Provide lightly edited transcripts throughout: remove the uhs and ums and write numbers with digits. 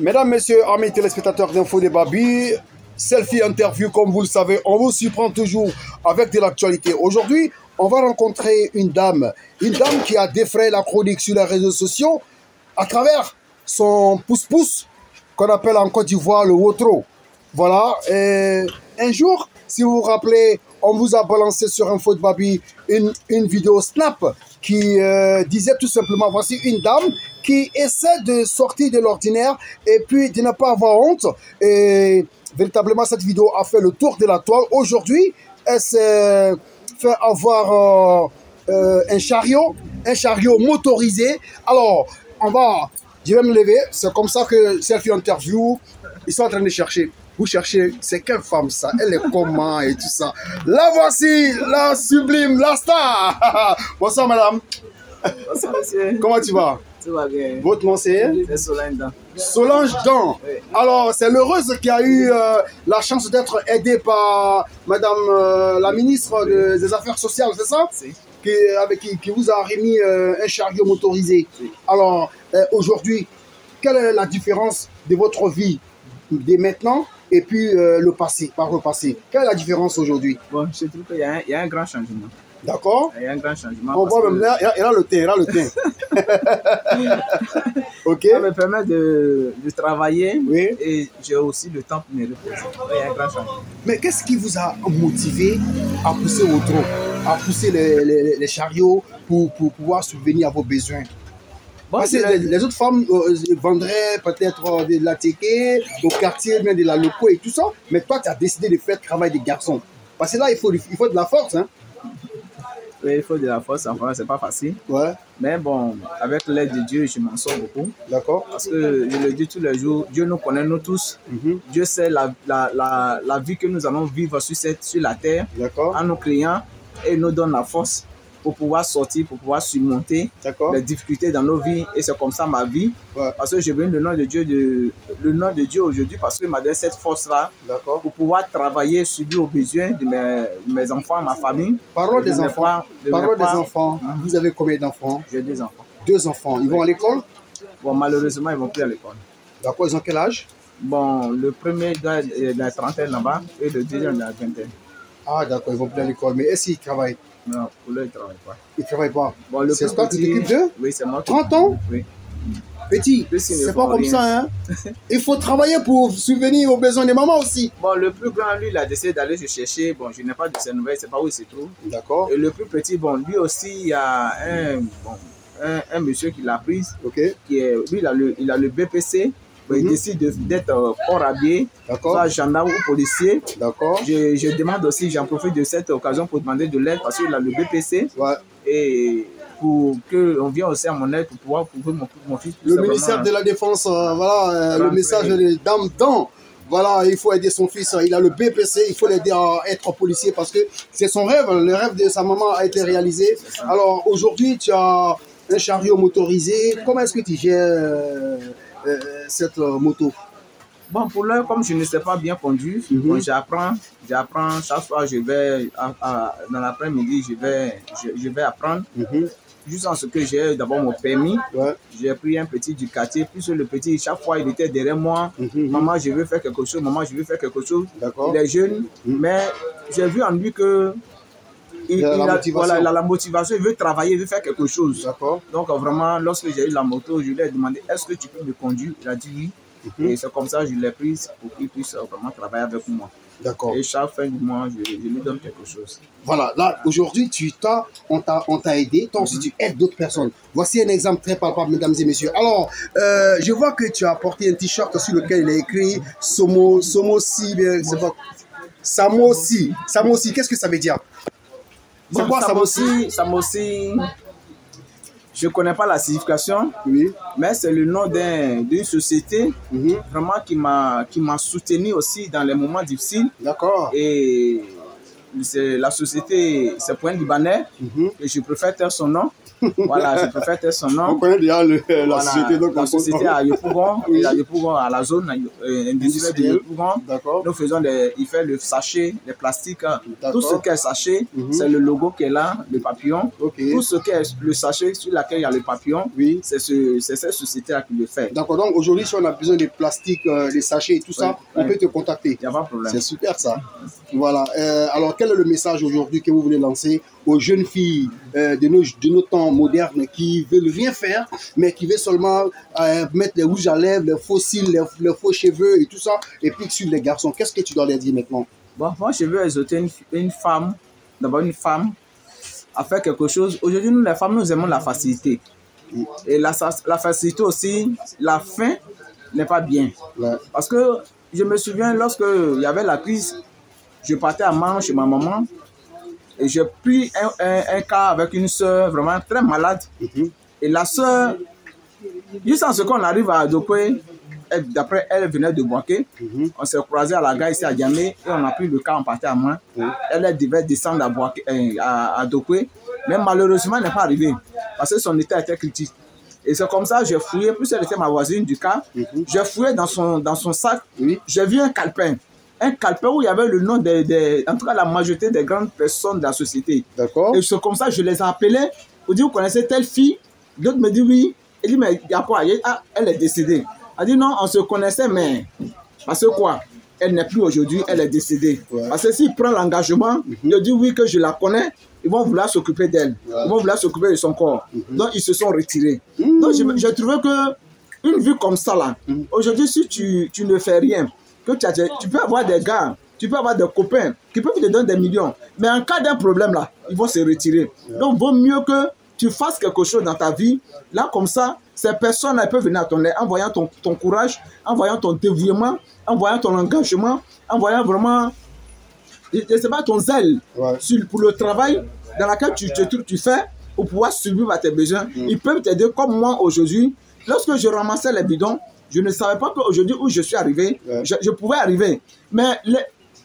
Mesdames, Messieurs, amis téléspectateurs d'Info des Babi, selfie interview, comme vous le savez, on vous surprend toujours avec de l'actualité. Aujourd'hui, on va rencontrer une dame qui a défrayé la chronique sur les réseaux sociaux à travers son pouce-pouce qu'on appelle en Côte d'Ivoire le Wotro. Voilà, et un jour, si vous vous rappelez, on vous a balancé sur Info de Babi une vidéo Snap qui disait tout simplement, voici une dame qui essaie de sortir de l'ordinaire et puis de ne pas avoir honte. Et véritablement, cette vidéo a fait le tour de la toile. Aujourd'hui, elle s'est fait avoir un chariot motorisé. Alors, je vais me lever. C'est comme ça que Selfie Interview, ils sont en train de chercher. Vous cherchez, c'est quelle femme ça? Elle est comment et tout ça? La voici, la sublime, la star. Bonsoir madame. Bonsoir monsieur. Comment tu vas? Tout va bien. Votre nom c'est? C'est Solange Dan. Solange Dan. Oui. Alors, c'est l'heureuse qui a eu la chance d'être aidée par madame la ministre des Affaires sociales, c'est ça? Si. Qui vous a remis un chariot motorisé. Si. Alors, aujourd'hui, quelle est la différence de votre vie dès maintenant et puis le passé, par le passé? Quelle est la différence aujourd'hui? Bon, je trouve qu'il y a un grand changement. D'accord. Il y a un grand changement. On voit même là, il y a le teint, Ok. Ça me permet de travailler, oui. Et j'ai aussi le temps pour me reposer. Il y a un grand changement. Mais qu'est-ce qui vous a motivé à pousser au trot, à pousser les chariots pour pouvoir subvenir à vos besoins? Bon, parce que les autres femmes vendraient peut-être de la téké au quartier, bien de la loco et tout ça, mais toi, tu as décidé de faire le travail des garçons. Parce que là, il faut de la force, hein? Oui, il faut de la force, enfin, c'est pas facile. Ouais. Mais bon, avec l'aide de Dieu, je m'en sors beaucoup. D'accord. Parce que je le dis tous les jours, Dieu nous connaît, nous tous. Dieu sait la vie que nous allons vivre sur la terre, en nous créant, et il nous donne la force pour pouvoir sortir, pour pouvoir surmonter les difficultés dans nos vies. Et c'est comme ça ma vie. Ouais. Parce que je bénis le nom de Dieu aujourd'hui parce qu'il m'a donné cette force-là pour pouvoir travailler, subir aux besoins de mes enfants, ma famille. Parlons des enfants. Vous avez combien d'enfants? J'ai 2 enfants. 2 enfants. Ils vont à l'école? Bon, malheureusement, ils ne vont plus à l'école. D'accord, ils ont quel âge? Bon, le premier doit être la trentaine là-bas et le deuxième la vingtaine. Ah, d'accord, ils vont plus à l'école. Mais est-ce qu'ils travaillent? Non, pour eux, ils ne travaillent pas. Ils ne travaillent pas. Bon, c'est toi qui t'occupes d'eux? Oui, c'est moi. 30 ans? Oui. Petit, c'est pas comme ça, hein? Il faut travailler pour subvenir aux besoins des mamans aussi. Bon, le plus grand, lui, il a décidé d'aller se chercher. Bon, je n'ai pas de ses nouvelles, je ne sais pas où il se trouve. D'accord. Et le plus petit, bon, lui aussi, il y a un monsieur qui l'a pris. Ok. Lui, il a le BPC. Il décide d'être hors habillé, soit gendarme ou policier. D'accord. Je demande aussi, j'en profite de cette occasion pour demander de l'aide parce qu'il a le BPC. Ouais. Et pour qu'on vienne aussi à mon aide pour pouvoir prouver mon fils. Le ministère de la Défense, voilà, le message des dames dans. Voilà, il faut aider son fils. Il a le BPC, il faut l'aider à être policier parce que c'est son rêve. Le rêve de sa maman a été réalisé. Alors aujourd'hui, tu as un chariot motorisé. Comment est-ce que tu gères cette moto? Bon, pour l'heure, comme je ne sais pas bien conduire, bon, j'apprends. Chaque fois, je vais dans l'après-midi, je vais apprendre. Juste en ce que j'ai d'abord mon permis, j'ai pris un petit du quartier, puis le petit, chaque fois, il était derrière moi. Maman, je veux faire quelque chose, maman, je veux faire quelque chose. Il est jeune, mais j'ai vu en lui que il a la motivation, il veut travailler, il veut faire quelque chose. Donc vraiment, lorsque j'ai eu la moto, je lui ai demandé, est-ce que tu peux me conduire? Il a dit oui. Et c'est comme ça que je l'ai prise pour qu'il puisse vraiment travailler avec moi. D'accord. Et chaque fin du mois, je lui donne quelque chose. Voilà, là, aujourd'hui, on t'a aidé, toi aussi tu aides d'autres personnes. Voici un exemple très palpable, mesdames et messieurs. Alors, je vois que tu as porté un t-shirt sur lequel il est écrit Samosi, c'est pas... Samosi, qu'est-ce que ça veut dire? C'est quoi Samosi? Je ne connais pas la signification, mais c'est le nom d'une société vraiment qui m'a soutenu aussi dans les moments difficiles. D'accord. Et la société, c'est pour un Libanais, et je préfère taire son nom. Voilà, je préfère taire son nom. On connaît déjà la Voilà, société. Donc la société à Yopougon, Oui. et à Yopougon, à la zone industrielle de Yopougon. D'accord. Nous faisons il fait le sachet, les plastiques. Tout ce qui est sachet, Mhm. c'est le logo qui est là, le papillon. Ok. Tout ce qui est le sachet sur lequel il y a le papillon, Oui. c'est cette société-là qui le fait. D'accord. Donc aujourd'hui, si on a besoin de plastique, des sachets et tout ça, Oui. on peut te contacter. Il n'y a pas de problème. C'est super ça. Voilà. Alors, quel est le message aujourd'hui que vous voulez lancer aux jeunes filles de nos temps modernes qui veulent rien faire, mais qui veulent seulement mettre les rouges à lèvres, les faux cils, les faux cheveux et tout ça, et puis suivre les garçons? Qu'est-ce que tu dois leur dire maintenant? Bon, moi, je veux exhorter une femme, d'abord une femme, à faire quelque chose. Aujourd'hui, nous, les femmes, nous aimons la facilité. Et la facilité aussi, la faim n'est pas bien. Ouais. Parce que je me souviens, lorsque il y avait la crise, je partais à Mans chez ma maman et j'ai pris un cas avec une soeur vraiment très malade. Mhm. Et la soeur, juste en ce qu'on arrive à Adopé, d'après elle venait de Boaké, Mhm. on s'est croisés à la gare ici à Diamé et on a pris le cas, on partait à Mans. Elle devait descendre à Adopé, mais malheureusement elle n'est pas arrivée parce que son état était critique. Et c'est comme ça, j'ai fouillé, plus elle était ma voisine du cas, j'ai fouillé dans son sac, Oui. j'ai vu un calepin. Un calepin où il y avait le nom en tout cas la majorité des grandes personnes de la société. D'accord. Et c'est comme ça, je les ai appelés. On dit, vous connaissez telle fille? D'autres me disent oui. Elle dit, mais il y a quoi? Elle est décédée. Elle dit, non, on se connaissait, mais parce que quoi? Elle n'est plus aujourd'hui, elle est décédée. Ouais. Parce que s'il prend l'engagement, il dit oui que je la connais, ils vont vouloir s'occuper d'elle. Ouais. Ils vont vouloir s'occuper de son corps. Donc, ils se sont retirés. Donc, j'ai trouvé que une vue comme ça, là, aujourd'hui, si tu ne fais rien, que tu peux avoir des gars, tu peux avoir des copains qui peuvent te donner des millions, mais en cas d'un problème, là, ils vont se retirer. Donc, vaut mieux que tu fasses quelque chose dans ta vie. Là, comme ça, ces personnes-là peuvent venir à ton aide en voyant ton courage, en voyant ton dévouement, en voyant ton engagement, en voyant vraiment, je ne sais pas, ton zèle pour le travail dans lequel tu fais pour pouvoir survivre à tes besoins. Ils peuvent t'aider comme moi aujourd'hui. Lorsque je ramassais les bidons, je ne savais pas qu'aujourd'hui où je suis arrivé, je pouvais arriver. Mais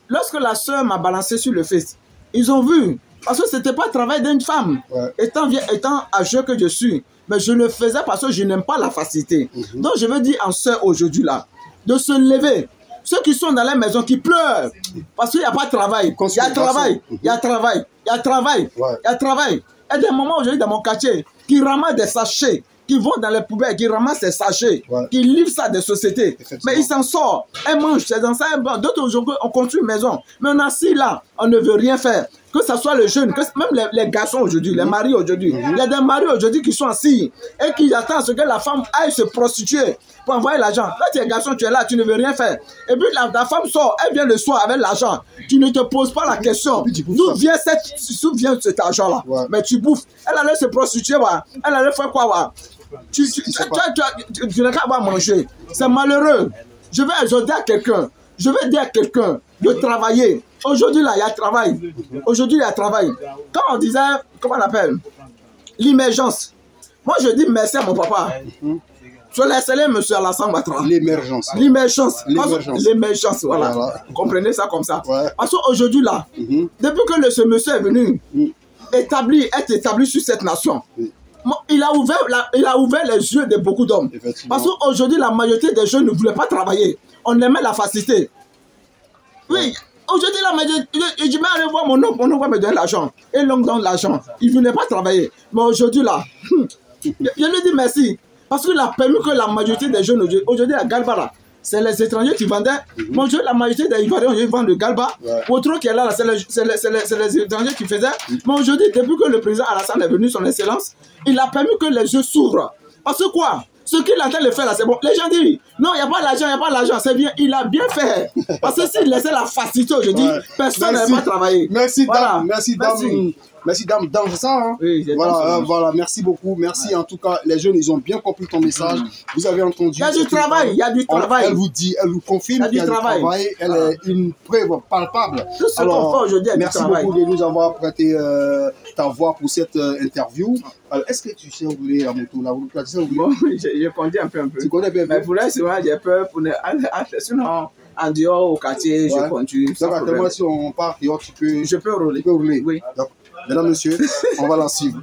lorsque la soeur m'a balancé sur le fils, ils ont vu. Parce que ce n'était pas le travail d'une femme. Étant âgé que je suis, mais je le faisais parce que je n'aime pas la facilité. Donc je veux dire en soeur aujourd'hui là, de se lever. Ceux qui sont dans la maison, qui pleurent, parce qu'il n'y a pas de travail. Il y a travail, il y a travail, il y a travail, il y a travail. Il y a des moments aujourd'hui dans mon quartier qui ramassent des sachets, qui vont dans les poubelles, qui ramassent des sachets, qui livrent ça à des sociétés. Mais ils s'en sortent. Elles mangent, c'est dans ça. D'autres aujourd'hui, on construit une maison. Mais on est assis là, on ne veut rien faire. Que ce soit le jeune, même les garçons aujourd'hui, les maris aujourd'hui. Il y a des maris aujourd'hui qui sont assis et qui attendent ce que la femme aille se prostituer pour envoyer l'argent. Quand tu es garçon, tu es là, tu ne veux rien faire. Et puis la femme sort, elle vient le soir avec l'argent. Tu ne te poses pas la question d'où vient cet argent-là. Mais tu bouffes. Elle allait se prostituer, elle allait faire quoi? Tu n'as qu'à avoir manger. C'est malheureux. Je vais exhorter à quelqu'un. Je vais dire à quelqu'un de travailler. Aujourd'hui, là, il y a travail. Aujourd'hui, il y a travail. Quand on disait, comment on appelle, l'émergence. Moi, je dis merci à mon papa. Je laisse les monsieur Alassane Ouattara. L'émergence. L'émergence. L'émergence, voilà. Vous comprenez ça comme ça. Parce qu'aujourd'hui, là, depuis que ce monsieur est venu être établi sur cette nation, il a ouvert les yeux de beaucoup d'hommes. Parce qu'aujourd'hui, la majorité des jeunes ne voulaient pas travailler. On aimait la facilité. Oui, aujourd'hui, la majorité, je vais aller voir mon oncle va me donner l'argent. Et l'oncle donne l'argent. Il ne voulait pas travailler. Mais aujourd'hui, là, je lui dis merci. Parce qu'il a permis que la majorité des jeunes, aujourd'hui, la Galba, là, c'est les étrangers qui vendaient. Mais aujourd'hui, la majorité des Ivoiriens, ils vendent le Galba. Autre qui est là, c'est les étrangers qui faisaient. Mais aujourd'hui, depuis que le président Alassane est venu, son excellence, il a permis que les yeux s'ouvrent. Parce que quoi? Ce qu'il a en train de faire là, c'est bon. Les gens disent, non, il n'y a pas l'argent, il n'y a pas l'argent. C'est bien, il a bien fait. Parce que s'il laissait la facilité aujourd'hui, personne n'avait pas travaillé. Merci, dame. Merci, dame. Merci, dame. Dame, c'est ça, hein? Oui, voilà, merci beaucoup. Merci. En tout cas, les jeunes, ils ont bien compris ton message. Vous avez entendu. Il y a du travail, il y a du travail. Elle vous dit, elle vous confirme qu'il y a du travail. Elle est une preuve palpable. Tout ce qu'on fait aujourd'hui, merci beaucoup de nous avoir prêté ta voix pour cette interview. Alors, est-ce que tu sais rouler la moto là? Bon, je conduis un peu. Tu connais bien? Mais pour l'instant, j'ai peur. Sinon, en dehors au quartier, je conduis. Donc, actuellement, si on part dehors, je peux rouler. Tu peux rouler. Oui. Donc, mesdames, messieurs, on va la suivre.